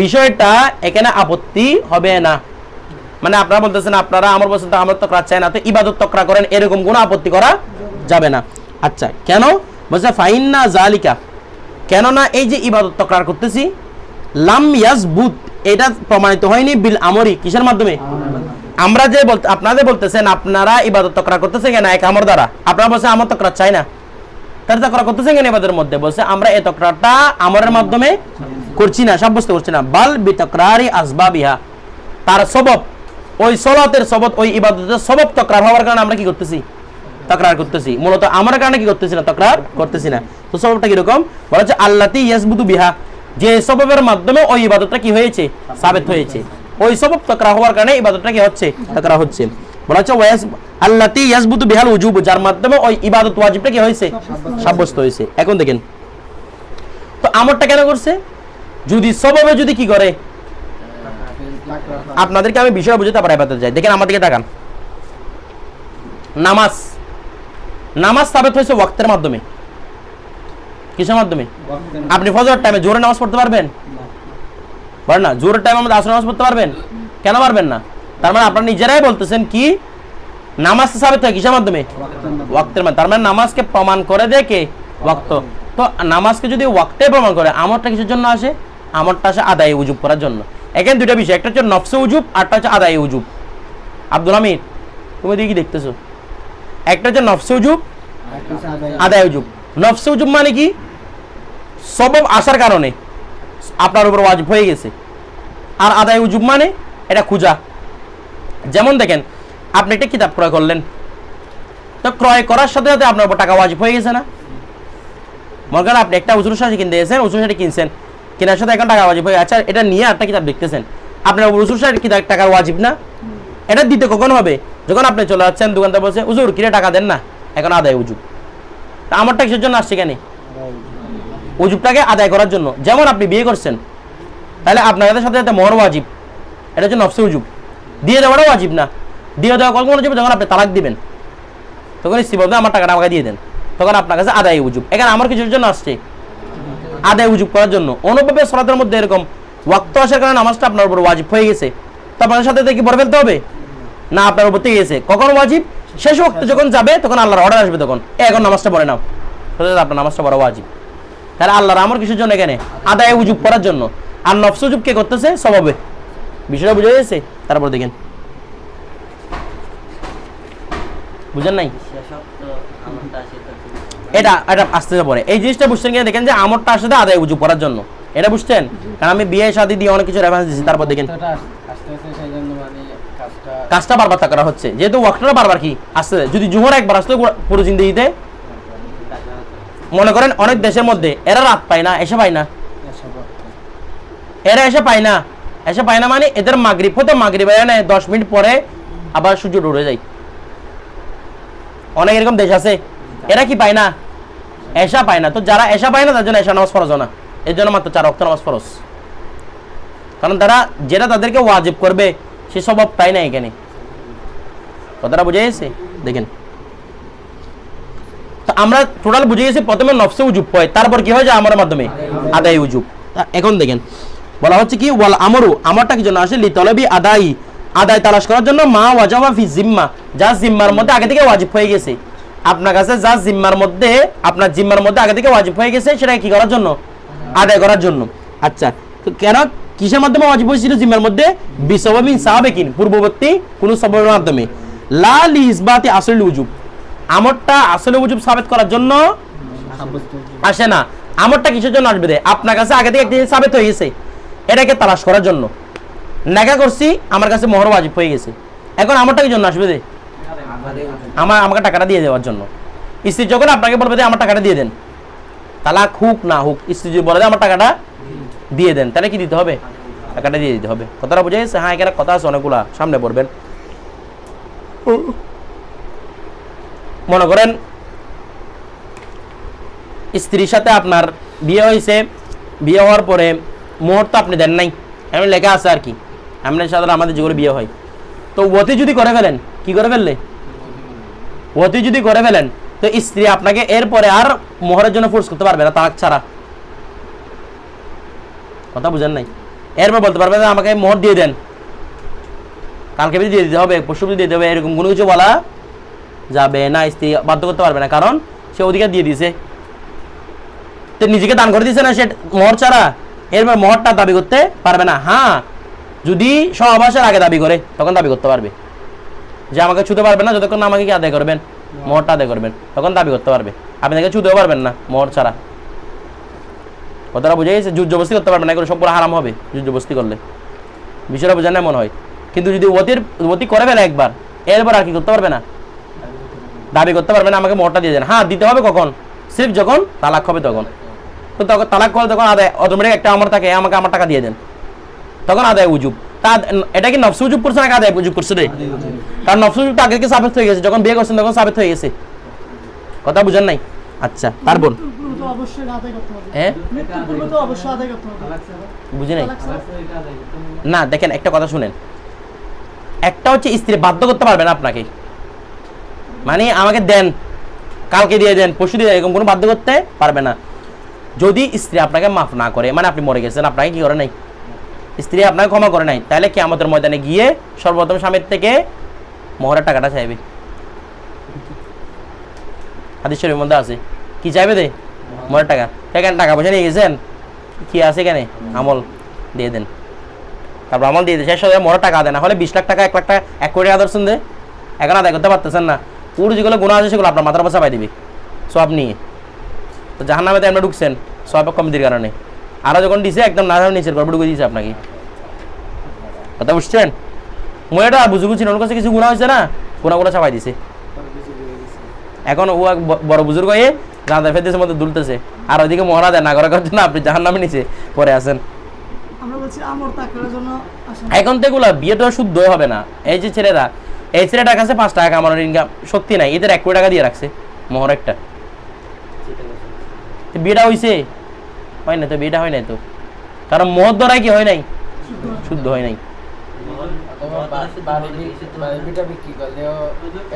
বিষয়টা এখানে আপত্তি হবে না। মানে আপনারা বলতেছেন আপনারা আমার বলছেন আমার তকরার চাই না, তো ইবাদত তকরা করেন, এরকম কোনো আপত্তি করা যাবে না। আচ্ছা কেন বলছে ফাইন্না জালিকা, কেননা এই যে ইবাদত তকরার করতেছি লাম ইয়াজবুত, এটা প্রমাণিত হয়নি বিল আমরি, কিসের মাধ্যমে? আমরা যে আপনাদের বলতেছেন আপনারা ইবাদত তকরার করতেছেন কেন এক আমর দ্বারা, আপনারা বলছেন আমার তকরার চাই না, তার তকরার করতেছেন কেন ইবাদতের মধ্যে? বলছে আমরা এই তকরারটা আমরের মাধ্যমে করছি না, সাব্যস্ত করছি না, বাল বি তকরারি আসবাবিহা, তার সবব, ওই সলাতের সবব, ওই ইবাদতের সবব তকরার হওয়ার কারণে আমরা কি করতেছি? তকরার করতেছি। মূলত আমার কারণে কি করতেছি না? তকরার করতেছি না। তো সববটা কিরকম বলা হচ্ছে আল্লাতি ইয়াসবুতু বিহা, যে সববের মাধ্যমে ওই ইবাদতটা কি হয়েছে? সাবিত হয়েছে। ওই সবব তকরা হওয়ার কারণে ইবাদতটা কি হচ্ছে? তকরা হচ্ছে। বলা হচ্ছে ওয়াস আল্লাতি ইয়াসবুতু বিহাল উজুব, যার মাধ্যমে ওই ইবাদত ওয়াজিবটা কি হয়েছে? সাব্যস্ত হয়েছে। এখন দেখেন তো আমরটা কেন করছে? যদি সববে যদি কি করে, আপনাদেরকে আমি বিষয় বুঝতে তারপর ইবাদত যাই। দেখেন আমার দিকে তাকান, নামাজ, নামাজ সাবিত হয়েছে ওয়াক্তের মাধ্যমে। কিসের মাধ্যমে? আপনি ফজর টাইমে জোরে নামাজ পড়তে পারবেন? পারেন না। জোরের টাইমে আমাদের আসর নামাজ পড়তে পারবেন? কেন পারবেন না? তার মানে আপনারা নিজেরাই বলতেছেন কি নামাজ সাবিত হয় কিসের মাধ্যমে? ওয়াক্তের মাধ্যমে। তার মানে নামাজকে প্রমাণ করে দেয় কে? ওয়াক্ত। তো নামাজকে যদি ওয়াক্তে প্রমাণ করে, আমরটা কিসের জন্য আসে? আমরটা আসে আদায় উজুব করার জন্য। এখানে দুইটা বিষয়, একটা হচ্ছে নফসে উজুব, আরটা হচ্ছে আদায় উজুব। আব্দুল হামিদ তুমি দিকে কি দেখতেছো? একটা হচ্ছে নফসে উজুব, আদায় উজুব। নফসে উজুব মানে কি? সবব আসার কারণে আপনার উপর ওয়াজিব হয়ে গেছে। আর আদায় উজুব মানে এটা খুঁজা। যেমন দেখেন আপনি একটা কিতাব ক্রয় করলেন, তো ক্রয় করার সাথে সাথে আপনার উপর টাকা ওয়াজিব হয়ে গেছে না? মনে করেন আপনি একটা উজুর সাথে কিনতে গেছেন, উজুর সাথে কিনছেন, কেনার সাথে এখন টাকা ওয়াজিব হয়ে, আচ্ছা এটা নিয়ে একটা কিতাব দেখতেছেন, আপনার হুজুর 60 টাকার ওয়াজিব না? এটা দিতে কখন হবে? যখন আপনি চলে যাচ্ছেন, দোকানদার বলছে হুজুর কিরে টাকা দেন না, এখন আদায় উজুব। তা আমারটা কিসের জন্য আসছে কেন? উজুবটাকে আদায় করার জন্য। যেমন আপনি বিয়ে করছেন, তাহলে আপনার সাথে সাথে মোহর ওয়াজিব, এটা হচ্ছে নফসে উজুব। দিয়ে দেওয়াটা ওয়াজিব না। দিয়ে দেওয়া কখন ওয়াজিব? যখন আপনি তালাক দিবেন, তখন স্ত্রী বলবে আমার টাকাটা আমাকে দিয়ে দেন, তখন আপনার কাছে আদায় উজুব। এখানে আমার কিছুর জন্য আসছে আদায় উজুব করার জন্য। অনুভবে সালাতের মধ্যে এরকম ওয়াক্ত আসার কারণে নামাজটা আপনার উপর ওয়াজিব হয়ে গেছে, তো আপনার সাথে কি পড়ে ফেলতে হবে না? আপনার উপর থেকে গেছে কখন ওয়াজিব? শেষ ওয়াক্তে যখন যাবে তখন আল্লাহর অর্ডার আসবে, তখন এখন নামাজটা পড়ে নাও, আপনার নামাজটা পড়া ওয়াজিব। তাহলে আল্লাহর আমার কিছুর জন্য এখানে আদায় উজুব করার জন্য। আর নফস উজুব কে করতেছে? স্বভাবে। বিষয়টা বুঝে গেছে? তারপর দেখেন, বুঝেন নাই? শেষোক্ত আমলটা আসে তো এটা এটা আসতে পরে এই জিনিসটা বুঝছেন কিনা দেখেন, যে আমরটা আসলে আদায় উজুব করার জন্য। এটা বুঝছেন? কারণ আমি বিয়ে শাদী দিয়ে অনেক কিছু রেফারেন্স দিচ্ছি। তারপর দেখেন কাজটা বারবার করা হচ্ছে, যেহেতু ওয়াক্তটা বারবার কি আসছে। যদি জুহর একবার আসতো পুরো জিন্দেগিতে, মনে করেন অনেক দেশের মধ্যে এরা রাত পায় না, এসে পায় না, এরা এসে পায় না, এসে পায় না মানে এদের মাগরিব হতো, মাগরিব 10 মিনিট পরে আবার সূর্য উঠে যায়। অনেক এরকম দেশ আছে, এরা কি পায় না? এশা পায় না। তো যারা এশা পায় না তার জন্য এশা নামাজ ফরজ না, এর জন্য মাত্র 4 ওয়াক্ত নামাজ ফরজ। কারণ তারা যেটা তাদেরকে ওয়াজিব করবে সে স্বভাব পায় না এখানে। কথাটা বুঝে গেছে? দেখেন, তো আমরা টোটাল বুঝে গেছি প্রথমে নফসে উজুব হয়, তারপর কি হয় যে আমরের মাধ্যমে আদায় উজুব। এখন দেখেন বলা হচ্ছে কি ওয়াল আমরু, আমরটা কি জন্য আসে? লি তলবি আদায়ী, আদায় তালাশ করার জন্য। মা ওয়াজাবা ফি জিম্মা, যা জিম্মার মধ্যে আগে থেকে ওয়াজিব হয়ে গেছে আপনার কাছে, যা জিম্মার মধ্যে আপনার জিম্মার মধ্যে আগে থেকে ওয়াজিব হয়ে গেছে, সেটা কি করার জন্য? আদায় করার জন্য। আচ্ছা, তো কেন কিসের মাধ্যমে ওয়াজিব হয়েছিল জিম্মার মধ্যে? বিসবাবিন সাহাবিকিন, পূর্ববর্তী কোন সববের মাধ্যমে। লা লি ইসবাতি আসল উজুব, আমরটা আসলে উজুব সাবিত করার জন্য আসে না। আমরটা কিসের জন্য আসবে? আপনার কাছে আগে থেকে একটা সাবিত হয়ে গেছে, এটাকে তালাশ করার জন্য। নেকা করছি, আমার কাছে মোহর ওয়াজিব হয়ে গেছে, এখন আমরটা কি জন্য আসবে? আমাকে টাকাটা দিয়ে দেওয়ার জন্য। স্ত্রী যখন আপনাকে বলবে যে আমার টাকাটা দিয়ে দেন, তালাক হুক না হুক, স্ত্রী যদি বলে আমার টাকাটা দিয়ে দেন, তাহলে কি দিতে হবে? টাকাটা দিয়ে দিতে হবে। কথাটা বুঝে গেছে? হ্যাঁ, এখানে কথা আছে অনেকগুলা, সামনে পড়বেন। মনে করেন স্ত্রীর সাথে আপনার বিয়ে হয়েছে, বিয়ে হওয়ার পরে মোহর তো আপনি দেন নাই, এমন লেখা আছে আর কি, এমনি সাধারণ আমাদের যেগুলো বিয়ে হয়। তো ওতি যদি করে ফেলেন, কি করে ফেললে? ওতি যদি করে ফেলেন, তো স্ত্রী আপনাকে এরপরে আর মোহরের জন্য ফোর্স করতে পারবে না, তালাক ছাড়া। কথা বুঝেন নাই? এরপর বলতে পারবে না আমাকে মোহর দিয়ে দেন, কালকে দিয়ে দিতে হবে, পরশু দিয়ে দিতে হবে, এরকম কোনো কিছু বলা যাবে না। স্ত্রী বাধ্য করতে পারবে না, কারণ সে অধিকার দিয়ে দিয়েছে, তো নিজেকে দান করে দিয়েছে না সে মোহর ছাড়া, এরপর মোহরটা দাবি করতে পারবে না। হ্যাঁ, যদি সহবাসের আগে দাবি করে তখন দাবি করতে পারবে, যে আমাকে ছুতে পারবে না যতক্ষণ আমাকে কি আদায় করবেন, মোহরটা আদায় করবেন, তখন দাবি করতে পারবে। আপনি তাকে ছুতেও পারবেন না মোহর ছাড়া। কথাটা বুঝে গেছে? জোর জবস্তি করতে পারবেন না, এগুলো সবগুলো হারাম হবে জোর জবস্তি করলে। বিষয়টা বোঝা না মনে হয়? কিন্তু যদি ওতি করে ফেলে একবার, এরপর আর কি করতে পারবে না, দাবি করতে পারবে না আমাকে মোহরটা দিয়ে দেন। হ্যাঁ, দিতে হবে কখন? সির্ফ যখন তালাক হবে তখন। তো তখন তালাক করলে তখন আদায় অটোমেটিক একটা আমর থাকে, আমাকে আমার টাকা দিয়ে দেন, তখন আদায় উজুব। তা এটা কি নফস উজুব করছে না আদায় উজুব করছে রে? কারণ নফস উজুব তো আগে থেকে সাবিত হয়ে গেছে, যখন বিয়ে করছেন তখন সাবিত হয়ে গেছে। কথা বুঝেন নাই? আচ্ছা, তারপর বুঝি নাই না। দেখেন একটা কথা শুনেন, একটা হচ্ছে স্ত্রী বাধ্য করতে পারবে না আপনাকে, মানে আমাকে দেন, কালকে দিয়ে দেন, পরশু দিয়ে দেন, এরকম কোনো বাধ্য করতে পারবে না। যদি স্ত্রী আপনাকে মাফ না করে, মানে আপনি মরে গেছেন, আপনাকে কি করে নাই, স্ত্রী আপনাকে ক্ষমা করে নাই, তাহলে কিয়ামতের ময়দানে গিয়ে সর্বপ্রথম স্বামীর থেকে মোহরের টাকাটা চাইবে। হাদিস শরীফের মধ্যে আছে, কি চাইবে? দে মোহরের টাকা। এখানে টাকা পয়সা নিয়ে গেছেন, কি আছে এখানে? আমল দিয়ে দেন। তারপর আমল দিয়ে দেন, শেষ হয়ে মোহরের টাকা দেন, না হলে 20 লাখ টাকা, 1 লাখ টাকা, 1 কোটি টাকা ধরছেন, দে এখন আদায় করতে পারতেছেন না, পুরো যেগুলো গুনাহ আছে সেগুলো আপনার মাথার উপর চাপাই দিবে সব নিয়ে। তো জাহান্নামে আপনি ঢুকছেন সব কমিটির কারণে, আরও যখন দিছে একদম না নিচের গল্প ঢুকে দিয়েছে আপনাকে। কথা বুঝছেন? মহিলাটা বুঝুগুছি ওর কাছে কিছু গুণা হয়েছে না, গুণাগুলো চাপাই দিছে। এখন ও বড় বুজুর্গ হয়ে রাধা ফেরতেছে মধ্যে দুলতেছে, আর ওইদিকে মহারা দেয় না করার জন্য আপনি জাহান্নামে নিচে পরে আছেন। আমরা বলছি আমর তাকরার জন্য আসে না। এখন তো এগুলো বিয়ে তো শুদ্ধ হবে না। এই যে ছেলেরা, এই ছেলেটার কাছে 5 টাকা কামানোর ইনকাম সত্যি নাই, এদের 1 কোটি টাকা দিয়ে রাখছে মোহর একটা। তো বিয়েটা হইছে? হয় না তো, বিয়েটা হয় নাই তো, কারণ মোহর দ্বারাই কি হয় নাই, শুদ্ধ হয় নাই। বাড়িটা বিক্রি করলেও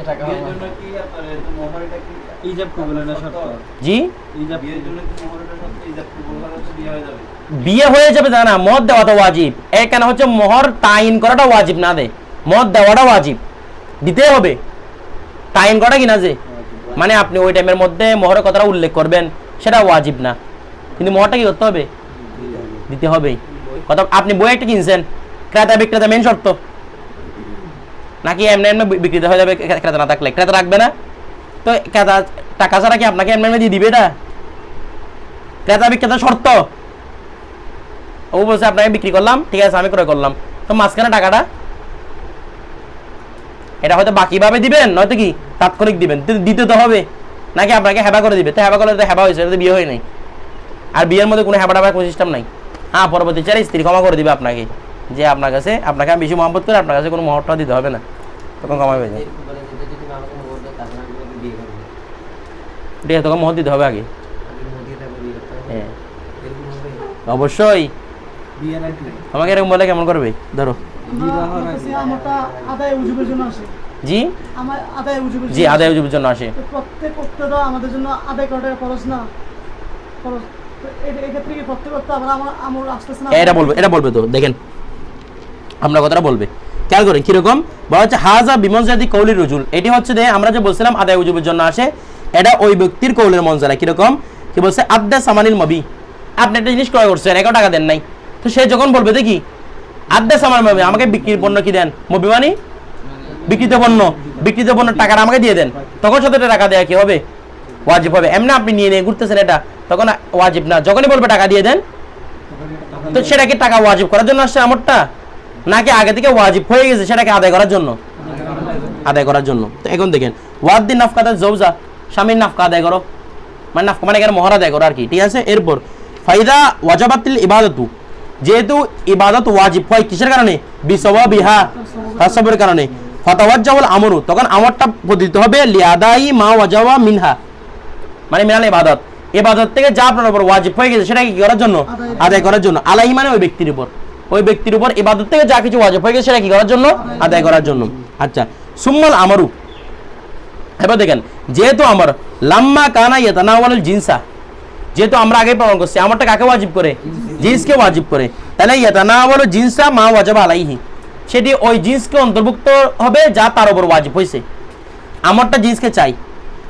এটা বিয়ের জন্য কি আপনার এই মোহর এটা কি ইজাব কবুল না শর্ত? জি, ইজাব বিয়ের জন্য কি মোহর এটা শর্ত? ইজাব কবুল হলে তো বিয়ে হয়ে যাবে। বিয়ে হয়ে যাবে তা না, মদ দেওয়া তো ওয়াজিব। এখানে হচ্ছে মোহর তাইন করাটা ওয়াজিব না, দে মদ দেওয়াটা ওয়াজিব, দিতে হবে। তাইন করা কি না যে, মানে আপনি ওই টাইমের মধ্যে মোহরের কথাটা উল্লেখ করবেন, সেটা ওয়াজিব না, কিন্তু মোহরটা কি করতে হবে, দিতে হবে। কথা, আপনি বই একটা কিনছেন, ক্রেতা বিক্রেতা মেন শর্ত নাকি এমনি এমনি বিক্রিত হয়ে যাবে ক্রেতা না থাকলে? ক্রেতা রাখবে না তো, ক্রেতা টাকা ছাড়া কি আপনাকে এমনি এমনি দিয়ে দিবে? এটা ক্রেতা বিক্রেতা শর্ত। ও বলছে আপনাকে বিক্রি করলাম, ঠিক আছে আমি ক্রয় করলাম, তো মাঝখানে টাকাটা এটা হয়তো বাকিভাবে দিবেন, নয়তো কি তাৎক্ষণিক দিবেন, দিতে তো হবে, নাকি আপনাকে হেবা করে দিবে? তো হেবা করলে তো হেবা হয়েছে, এটা তো বিয়ে হয় নাই। আর বিয়ের মধ্যে কোনো হেবা টাবার কোনো সিস্টেম নাই। হ্যাঁ, পরবর্তী চারে স্ত্রী ক্ষমা করে দিবে আপনাকে, যে আপনার কাছে, আপনাকে আমি বেশি মহব্বত করে আপনার কাছে কোনো মহরটা দিতে হবে না, তখন ক্ষমা হয়ে যায়। বলে যেটা যদি আমাকে মোহর দেয় তারপর আমি ওকে বিয়ে করব। ঠিক আছে, তখন মহর দিতে হবে আগে। আমি মোদিয়ে তারপর বিয়ে করতে হবে। হ্যাঁ এরকম হবে? অবশ্যই। বিয়ের আগে আমাকে এরকম বলে কেমন করবে? ধরো আমরা বলতেছি আমরটা আদায় উজুবের জন্য আসে। জি, আমার আদায় উজুবের জি আদায় উজুবের জন্য আসে। তো প্রত্যেক উক্তটা আমাদের জন্য আদায় করাটা খরচ না, খরচ। তো এক্ষেত্রে কি প্রত্যেক উক্ত আমরা আমর আসতেছে না? এটা বলবে, এটা বলবে তো, দেখেন আমরা কথাটা বলবে, খেয়াল করেন কিরকম বলা হচ্ছে, হাজা বিমনজাদি কৌলি রুজুল। এটি হচ্ছে যে আমরা যে বলছিলাম আদায় উজুবের জন্য আসে, এটা ওই ব্যক্তির কৌলের মঞ্জালা। কিরকম কি বলছে, আদ্দা সামানিল মবি, আপনি একটা জিনিস ক্রয় করছেন, 1 টাকা দেন নাই, তো সে যখন বলবে দেখি আদ্দা সামান মবি, আমাকে বিক্রির পণ্য কি দেন, মবি মানে বিক্রিত পণ্য, বিক্রিত পণ্য টাকাটা আমাকে দিয়ে দেন, তখন সাথে টাকা দেওয়া কি হবে, ওয়াজিব হবে। এমনি আপনি নিয়ে নিয়ে ঘুরতেছেন, এটা তখন ওয়াজিব না। যখনই বলবে টাকা দিয়ে দেন, তো সেটাকে টাকা ওয়াজিব করার জন্য আসছে আমরটা, নাকি আগে থেকে ওয়াজিব হয়ে গেছে সেটাকে আদায় করার জন্য? আদায় করার জন্য। তো এখন দেখেন, ওয়াদ্দিন নাফকাতা জৌজা, স্বামীর নাফকা আদায় করো, মানে নাফকা মানে এখানে মোহর আদায় করো আর কি, ঠিক আছে। এরপর ফাইদা ওয়াজাবাতিল ইবাদতু, যেহেতু ইবাদত ওয়াজিব হয় কিসের কারণে, বিসওয়াবিহা, তাসাব্বুরের কারণে, ফাতাওয়াজ্জাহুল আমরু, তখন আমরটা পতিত হবে লিয়াদাই মা ওয়াজাবা মিনহা, মানে মিনাল ইবাদত, ইবাদত থেকে যা আপনার উপর ওয়াজিব হয়ে গেছে সেটাকে কি করার জন্য, আদায় করার জন্য। আলাইহি মানে ওই ব্যক্তির উপর, ওই ব্যক্তির উপর ইবাদত থেকে যা কিছু ওয়াজিব হয়ে গেছে সেটা কি করার জন্য, আদায় করার জন্য। আচ্ছা, সুম্মাল আমারু, এবার দেখেন, যেহেতু আমার লাম্মা কানা ইয়াতানাওয়ালুল জিনসা, যেহেতু আমরা আগে প্রমাণ করছি আমারটা কাকে ওয়াজিব করে, জিন্সকে ওয়াজিব করে, তাহলে ইয়াতানাওয়ালু জিনসা মা ওয়াজাবা আলাইহি, সেটি ওই জিন্সকে অন্তর্ভুক্ত হবে যা তার উপর ওয়াজিব হয়েছে। আমারটা জিন্সকে চাই,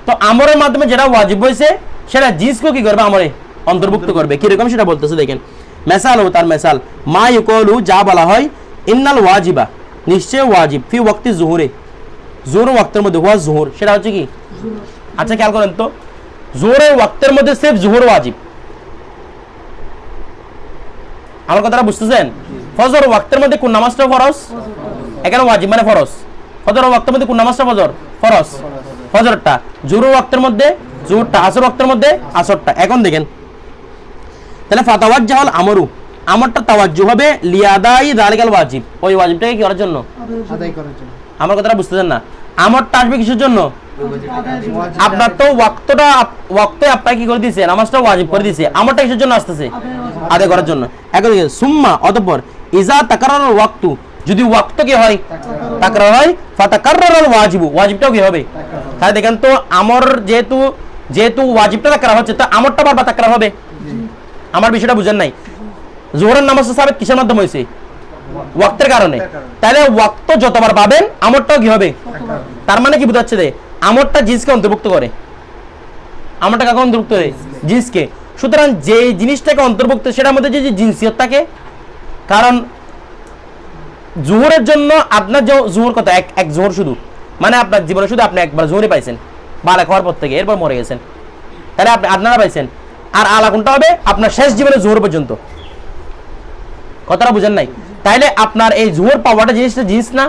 তো আমরের মাধ্যমে যেটা ওয়াজিব হয়েছে সেটা জিন্সকেও কি করবে, আমরে অন্তর্ভুক্ত করবে। কিরকম সেটা বলতেছে দেখেন, মেসাল ও তার মেসাল, মা ইউকলু, যা বলা হয়, ইন্নাল ওয়াজিবা, নিশ্চয় ওয়াজিব, ফি ওয়াক্তি জুহুরে, জোহর ওয়াক্তের মধ্যে, হুয়া জুহুর, সেটা হচ্ছে কি, আচ্ছা খেয়াল করেন তো, জোহরের ওয়াক্তের মধ্যে সির্ফ জুহুর ওয়াজিব, আমার কথাটা বুঝতেছেন? ফজর ওয়াক্তের মধ্যে কোন নামাজটা ফরজ, এখানে ওয়াজিব মানে ফরজ। ফজর ওয়াক্তের মধ্যে কোন নামাজটা ফজর, ফরজ, ফজরটা। জোহর ওয়াক্তের মধ্যে জোহরটা, আসর ওয়াক্তের মধ্যে আসরটা। এখন দেখেন, তাহলে ফাতাওয়াজ্জাহুল আমরু, আমরটা তাওয়াজ্জু হবে লিয়াদাই যালিকাল ওয়াজিব, ওই ওয়াজিবটাকে কি করার জন্য, আদায় করার জন্য। আমার কথাটা বুঝতেছেন না? আমরটা আসবে কিসের জন্য, আপনার তো ওয়াক্তটা, ওয়াক্তে আপনাকে কি করে দিয়েছে, নামাজটা ওয়াজিব করে দিয়েছে, আমরটা কিসের জন্য আসতেছে, আদায় করার জন্য। এখন সুম্মা, অতঃপর ইজা তাকারার ওয়াক্তু, যদি ওয়াক্ত কি হয়, তাকরার হয়, ফাতাকাররাল ওয়াজিবু, ওয়াজিবটাও কি হবে। তাহলে দেখেন তো, আমর যেহেতু ওয়াজিবটা তাকরার হচ্ছে, তো আমরটা বারবার তাকরার হবে। আমার বিষয়টা বুঝেন নাই? জোহরের নামাজটা সাবেক কিসের মাধ্যমে হয়েছে, ওয়াক্তের কারণে। তাহলে ওয়াক্ত যতবার পাবেন আমরটাও কি হবে, তার মানে কি বোঝাচ্ছে যে আমরটা জিন্সকে অন্তর্ভুক্ত করে, আমরটা কাকে অন্তর্ভুক্ত করে, জিন্সকে। সুতরাং যে জিনিসটাকে অন্তর্ভুক্ত সেটার মধ্যে যে জিন্সিয়ত থাকে, কারণ জোহরের জন্য আপনার যে জোহর কত, এক জোহর শুধু, মানে আপনার জীবনে শুধু আপনি একবার জোহরে পাইছেন, বালা খাওয়ার পর থেকে, এরপর মরে গেছেন, তাহলে আপনারা পাইছেন। আর আলা কোনটা হবে, আপনার শেষ জীবনে জোহর পর্যন্ত, কথাটা বুঝেন নাই? তাইলে আপনার এই জোহর পাওয়াটা জিনিসটা জিনিস না,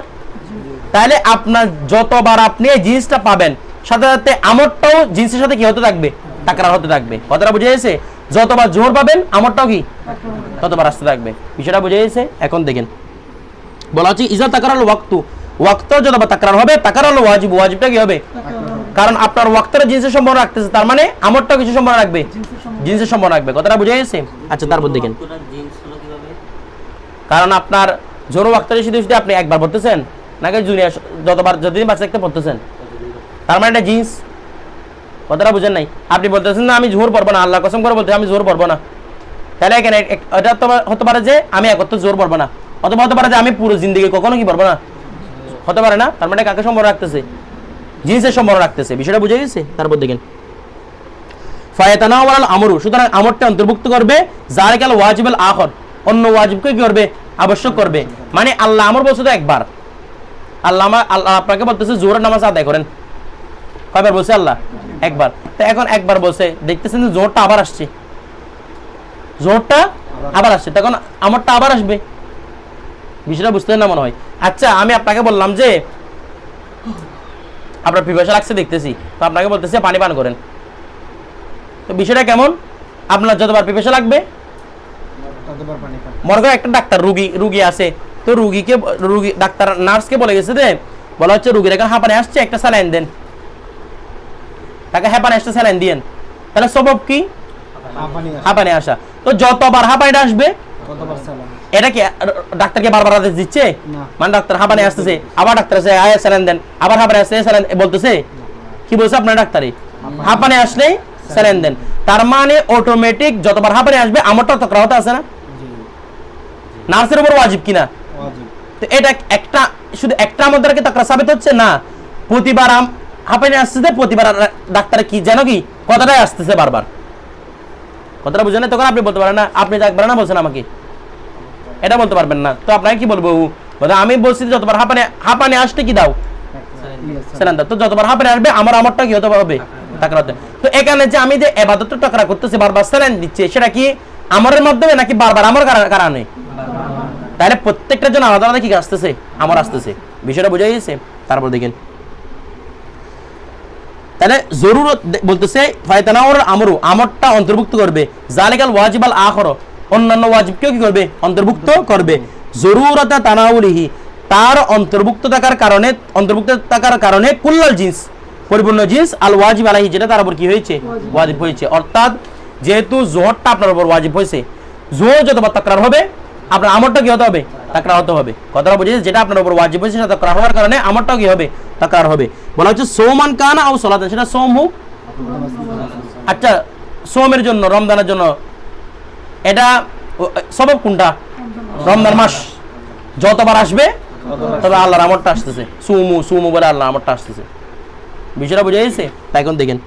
তাহলে আপনার যতবার আপনি এই জিনিসটা পাবেন, সাথে সাথে আমরটাও জিনিসের সাথে কি হতে থাকবে, তাকরার হতে থাকবে। কথাটা বুঝে গেছে? যতবার জোহর পাবেন আমরটাও কি ততবার আসতে থাকবে। বিষয়টা বুঝে গেছে? এখন দেখেন বলা হচ্ছে ইজা তাকরাল ওয়াক্তু, ওয়াক্ত যতবার তাকরার হবে তাকরাল ওয়াজিব, ওয়াজিবটা কি হবে? কারণ আপনার ওয়াক্তের জিন্সের সম্পর্ক রাখতেছে, তার মানে আমরটাও কিছু সম্পর্ক রাখবে, জিন্সের সম্পর্ক রাখবে। কথাটা বুঝে গেছে? আচ্ছা তারপর দেখেন, কারণ আপনার জোর ওয়াক্তের শুধু আপনি একবার পড়তেছেন নাকি জুনিয়র যতবার যতদিন বাচ্চা একটা পড়তেছেন, তার মানে এটা জিন্স। কথাটা বুঝেন নাই? আপনি বলতেছেন না আমি জোহর পড়বো না, আল্লাহ কসম করে বলতে আমি জোহর পড়বো না, তাহলে এখানে এটা তো হতে পারে যে আমি একত্র জোর পড়বো না, অথবা হতে পারে যে আমি পুরো জিন্দিগি কখনো কি পড়বো না, হতে পারে না। তার মানে কাকে সম্পর্ক রাখতেছে? জিন্সের সম্পর্ক রাখতেছে। বিষয়টা বুঝে গেছে? তারপর দেখেন ফায়াতানাওয়াল আমরু, সুতরাং আমরটা অন্তর্ভুক্ত করবে যালিকাল ওয়াজিবুল আখর, অন্য ওয়াজিবকে কি করবে? আবশ্যক করবে। মানে আল্লাহ আমর বলছে তো একবার, আল্লাহ আপনাকে বলতেছে জোহরের নামাজ আদায় করেন, কয়বার বলছে আল্লাহ? একবার। তো এখন একবার বলছে, দেখতেছেন যে জোহরটা আবার আসছে, জোহরটা আবার আসছে, তখন আমরটা আবার আসবে। বিষয়টা বুঝতে না মনে হয়? আচ্ছা আমি আপনাকে বললাম যে আপনার পিপাসা লাগছে দেখতেছি, তো আপনাকে বলতেছে পানি পান করেন, তো বিষয়টা কেমন? আপনার যতবার পিপাসা লাগবে ততবার পানি খান। মনে করেন একটা ডাক্তার রুগী আছে, তো রুগী ডাক্তার নার্সকে বলে গেছে যে বলা হচ্ছে রুগীর এখন হাঁপানি আসছে, একটা স্যালাইন দেন, তাকে হাঁপানি আসতে স্যালাইন দিয়েন, তাহলে সবব কি? হাঁপানি আসা। তো যতবার হাঁপানিটা আসবে ততবার সালাম। এটা কি ডাক্তারকে বারবার আদেশ দিচ্ছে? না। মানে ডাক্তার হাঁপানি আসতেছে, আবার ডাক্তার আছে আয় স্যালাইন দেন, আবার হাঁপানি আসছে স্যালাইন বলতেছে, কি বলছে আপনার ডাক্তারে? হাঁপানি আসলেই স্যালাইন দেন। তার মানে অটোমেটিক যতবার হাঁপানি আসবে আমরটা তো করা আছে না? নার্সের উপর ওয়াজিব কিনা? ওয়াজিব। তো এটা একটা শুধু একটা আমাদেরকে তাকরা সাবিত হচ্ছে না, প্রতিবার হাঁপানি আসতেছে, প্রতিবার ডাক্তারে কি যেন কি কথাটাই আসতেছে বারবার। কথাটা বুঝেন না? তখন আপনি বলতে পারেন না আপনি তো একবার না বলছেন আমাকে, এটা বলতে পারবেন না। তো আপনাকে কি বলবো? আমি বলছি যতবার হাঁপানি আসতে কি দাও স্যালাইন দাও, তো যতবার হাঁপানি আসবে আমরটা কি হতে হবে? তাকরা হতে। তো এখানে যে আমি যে ইবাদতটা তাকরা করতেছি, বারবার স্যালাইন দিচ্ছে, সেটা কি আমরের মাধ্যমে নাকি বারবার আমর কারণে? তাহলে প্রত্যেকটার জন্য আলাদা আলাদা কি আসতেছে? আমর আসতেছে। বিষয়টা বুঝা গেছে? তারপর দেখেন তাহলে জরুরত বলতেছে ফায়তানাওয়ার আমরু, আমরটা অন্তর্ভুক্ত করবে জালিকাল ওয়াজিবাল আখর, অন্যান্য ওয়াজিবকেও কি করবে? অন্তর্ভুক্ত করবে। জরুরতা তানাউলিহি, তার অন্তর্ভুক্ত থাকার কারণে কুল্লাল জিন্স, পরিপূর্ণ জিন্স আল ওয়াজিব আলাইহি, যেটা তার উপর কি হয়েছে? ওয়াজিব হয়েছে। অর্থাৎ যেহেতু জোহরটা আপনার উপর ওয়াজিব হয়েছে, জোহর যতবার তাকরার হবে আপনার আমরটা কি হতে হবে? তাকরার হতে হবে। কথাটা বুঝেছে? যেটা আপনার উপর ওয়াজিব হয়েছে সেটা তাকরার হওয়ার কারণে আমরটাও কি হবে? তাকরার হবে। বলা হচ্ছে সৌমান কানা আও সালাতান, সেটা সোম হোক। আচ্ছা সোমের জন্য, রমজানের জন্য এটা সবব কোনটা? রমজান মাস যতবার আসবে তবে আল্লাহর আমরটা আসতেছে, সুমু বলে আল্লাহর আমরটা আসতেছে। বিষয়টা বুঝে গেছে? তাই এখন দেখেন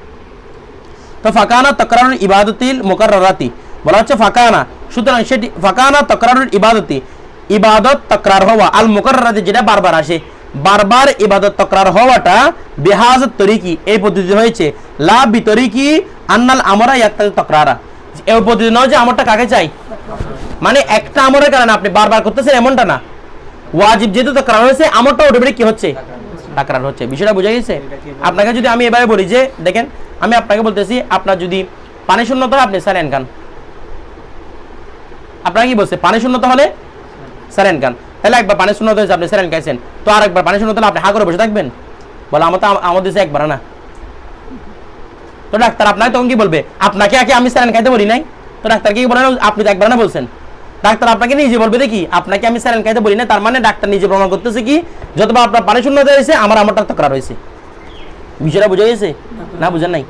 তো ফাকানা তাকরারুল ইবাদাতিল মুকাররারাতি, বলা হচ্ছে ফাকানা, সুতরাং সেটি ফাকানা তাকরারুল ইবাদতি, ইবাদত তাকরার হওয়া, আল মুকাররারাতি যেটা বারবার আসে, বারবার ইবাদত তাকরার হওয়াটা বিহাজাত তরিকি, এই পদ্ধতি হয়েছে, লা বিতরিকি আন্নাল আমরা ইয়াক্তাল তাকরারা, এই পদ্ধতি নয় যে আমরটা কাকে চাই, মানে একটা আমরের কারণে আপনি বারবার করতেছেন এমনটা না। ওয়াজিব যেহেতু তাকরার হয়েছে, আমরটা অটোমেটিক কি হচ্ছে? তাকরার হচ্ছে। বিষয়টা বুঝা গেছে? আপনাকে যদি আমি এভাবে বলি যে দেখেন আমি আপনাকে বলতেছি আপনার যদি পানি শূন্যতা হয় আপনি স্যালাইন খান, আপনারা কি বলছে? পানি শূন্যতা হলে স্যালাইন খান, তাহলে একবার পানি শূন্যতা হয়েছে আপনি স্যালাইন খাইছেন, তো আরেকবার পানি শূন্যতা হলে আপনি হা করে বসে থাকবেন? বলে আমার দেশে একবার না, তো ডাক্তার আপনাকে তখন কি বলবে? আপনাকে আগে আমি স্যালাইন খাইতে বলি নাই, তো ডাক্তার কি বলে? আপনি তো একবার না বলছেন। ডাক্তার আপনাকে নিজে বলবে দেখি আপনাকে আমি স্যালাইন খাইতে বলি না, তার মানে ডাক্তার নিজে প্রমাণ করতেছে কি যতবার আপনার পানি শূন্যতা হয়েছে আমরটা তাকরার হয়েছে। বিষয়টা বুঝা গেছে? না বুঝেন নাই?